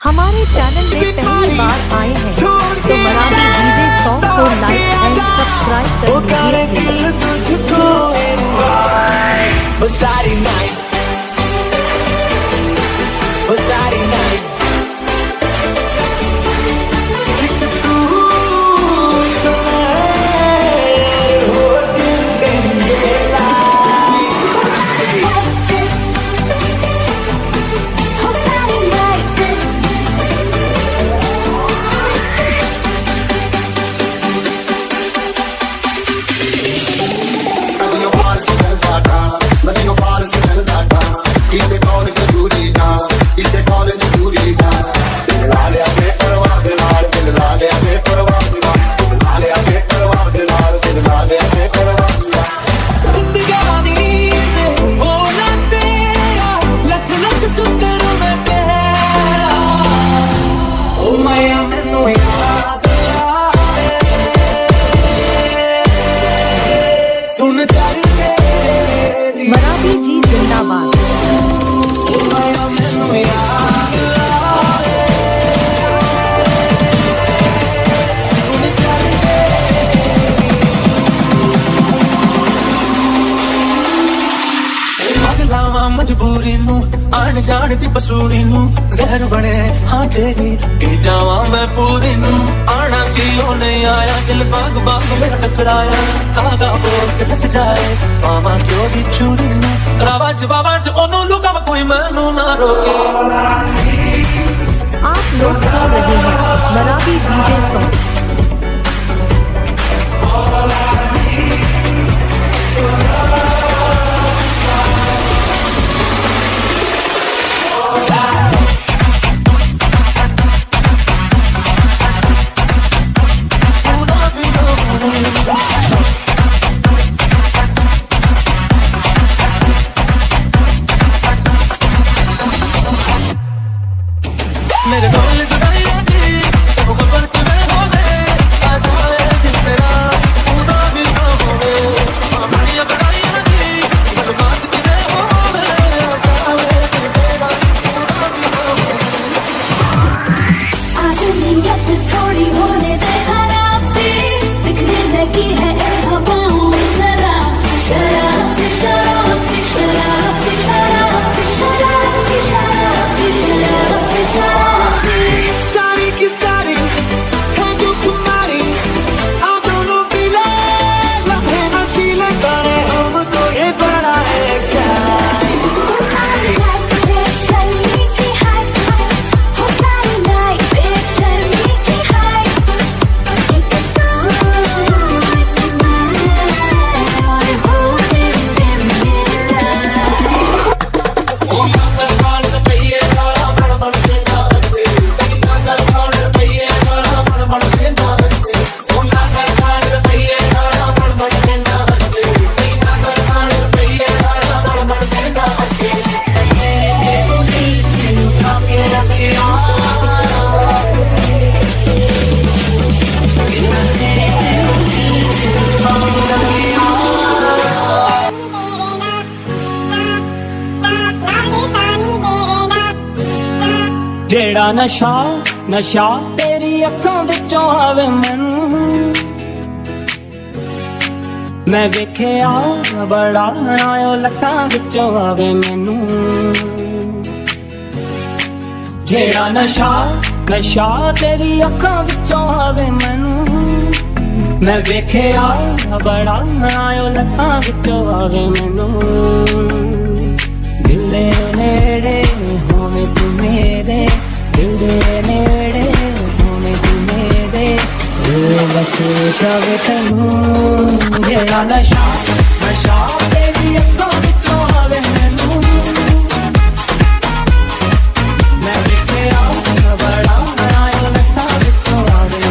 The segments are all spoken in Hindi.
हमारे चैनल में पहली बार आए हैं तो मराठी डीजे सॉन्ग को लाइक एंड सब्सक्राइब कर लीजिए। मराठी जी जिंदाबाद। मजबूरी नू आन जान दी पसूरी नू जहर बने हाँ तेरी के जावा मैं पूरी नू आना सी ओ नहीं आया दिल बाग बाग में टकराया कागा बोल के नस जाए मामा क्यों दी चूरी नू रावाज ओनू लुका कोई मैनू ना रोके। आप लोग सुन रहे हैं मराठी डीजे सॉन्ग। मेरे ढोल जुदाई थी वो खबर तुम्हें हो गए आ जाए दिल मेरा पूरा भी हो गए हमारी अगड़ाई थी बर्बाद तुम्हें हो गए आ जाए दिल मेरा पूरा भी हो गए। आज नीयत थोड़ी होने दे खराब सी दिखने लगी है हवाओं में शराब सी शराब सी शराब सी शराब सी शराब सी शराब सी शराब सी शराब सी शराब सारी की सारी है जो तुम्हारी आंखों की लम्हे नशीले करे हमको ये बड़ा जेड़ा नशा नशा तेरी अखां विचों आवे मैनू मैं वेखिया बड़ा आयो लखां विचों आवे मैनू जेड़ा नशा नशा तेरी अखां विचों आवे मैनू मैं वेखिया बड़ा आयो लखां विचों आवे मैनू दिल दे नेड़े होवे तू मेरे दिल दे नेड़े होवे तू मेरे दिल बस जावे तैनू जेड़ा नशा नशा तेरी अखां विचों आवे मैनू मैं वेखिया बड़ा आयो लखां विचों आवे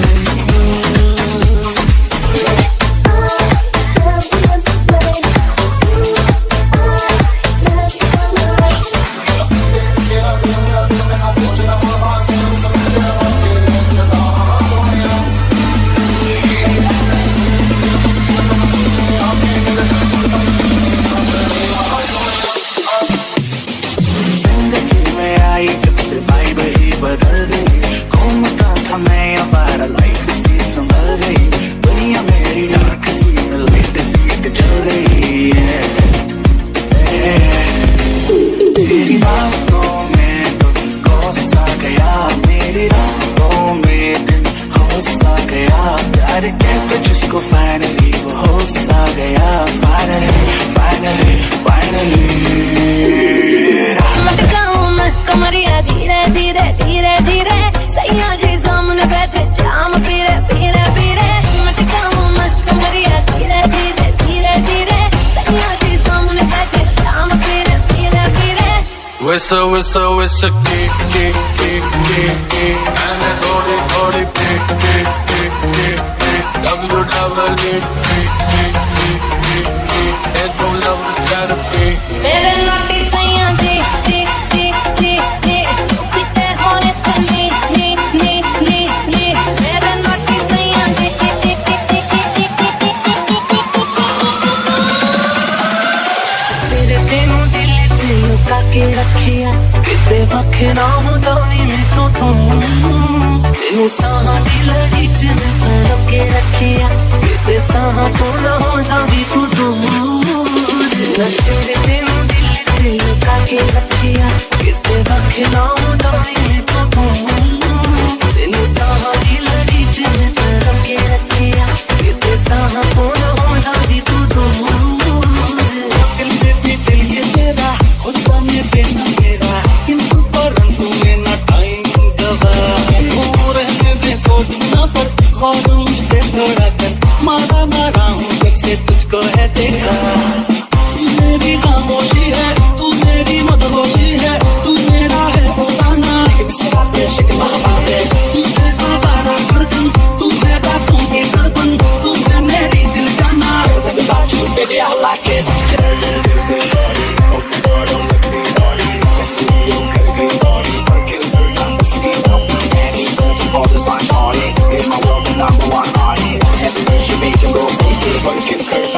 it's a and a thodi it don't love the therapy. मेरे नोटी सैया जी पीते होने तनी मेरे नोटी सैया जी तेरे तेनू दिल च लुका के रखिया किते वखे ना हो जावी मैं तो तू तेनू साह दी लड़ी च मैं परों के रखिया किते साह तो ना हो जावी तू तेरे तेनू दिल च लुका के रखिया किते वखे ना हो जावी मैं तो तू तेनू साह दी लड़ी च मैं परों के रखिया किते साह तो ना हो जावी तू मारा हूँ जब से तुझको है देखा तू मेरी खामोशी है तू मेरी मदहोशी है तू मेरा है फसाना शिकवा बातें तू है आवारा धड़कन तू है बातों की धड़कन तू है मेरी दिल का नाम about you baby I like it Number one artist, every day she make him go crazy, but it can hurt.